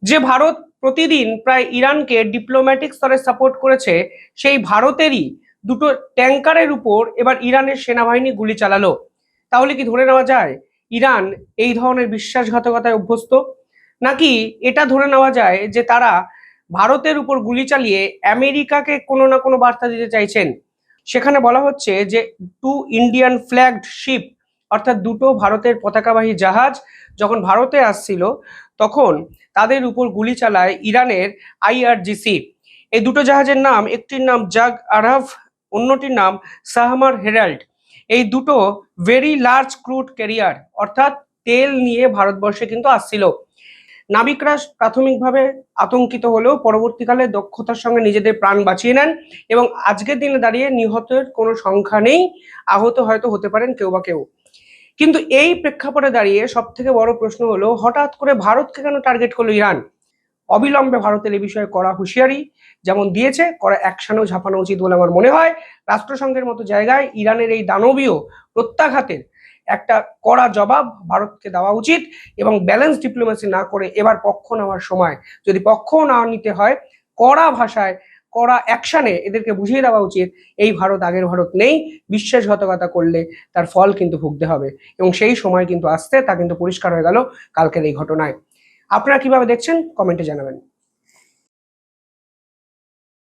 যে ভারত প্রতিদিন প্রায় ইরানকে ডিপ্লোম্যাটিক স্তরে সাপোর্ট করেছে, সেই ভারতেরই দুটো ট্যাঙ্কারের উপর এবার ইরানের সেনাবাহিনী গুলি চালালো। তাহলে কি ধরে নেওয়া যায় ইরান এই ধরনের বিশ্বাসঘাতকতায় অভ্যস্ত? নাকি এটা ধরে নেওয়া যায় যে তারা ভারতের উপর গুলি চালিয়ে আমেরিকাকে কোনো না কোনো বার্তা দিতে চাইছেন? সেখানে বলা হচ্ছে যে টু ইন্ডিয়ান ফ্ল্যাগড শিপ, অর্থাৎ দুটো ভারতের পতাকাবাহী জাহাজ যখন ভারতে আসছিল, তখন তাদের উপর গুলি চালায় ইরানের আইআরজিসি। এই দুটো জাহাজের নাম, একটির নাম জাগ আরাফ, অন্যটির নাম সাহমার হেরাল্ড। এই দুটো ভেরি লার্জ ক্রুড ক্যারিয়ার, অর্থাৎ তেল নিয়ে ভারতবর্ষে কিন্তু আসছিল। নাবিকরা প্রাথমিকভাবে আতঙ্কিত হলেও পরবর্তীকালে দক্ষতার সঙ্গে নিজেদের প্রাণ বাঁচিয়ে নেন এবং আজকের দিনে দাঁড়িয়ে নিহতের কোনো সংখ্যা নেই। আহত হয়তো হতে পারেন কেউ বা কেউ। কিন্তু এই প্রেক্ষাপটে দাঁড়িয়ে সব থেকে বড় প্রশ্ন হলো, হঠাৎ করে ভারতকে কেন টার্গেট করলো ইরান? অবিলম্বে ভারতের এই বিষয়ে কড়া হুঁশিয়ারি যেমন দিয়েছে, কড়া অ্যাকশনেও ঝাঁপানো উচিত বলে আমার মনে হয়। রাষ্ট্রসংঘের মতো জায়গায় ইরানের এই দানবীয় প্রত্যাঘাতের একটা কড়া জবাব ভারতকে দেওয়া উচিত এবং ব্যালেন্স ডিপ্লোমেসি না করে এবার পক্ষ নেওয়ার সময়, যদি পক্ষ না নিতে হয়, কড়া ভাষায় কড়া অ্যাকশনে এদেরকে বুঝিয়ে দেওয়া উচিত এই ভারত আগের ভারত নেই। বিশ্বাসঘাতকতা করলে তার ফল কিন্তু ভুগতে হবে এবং সেই সময় কিন্তু আসছে, তা কিন্তু পরিষ্কার হয়ে গেল কালকের এই ঘটনায়। আপনারা কিভাবে দেখছেন কমেন্টে জানাবেন।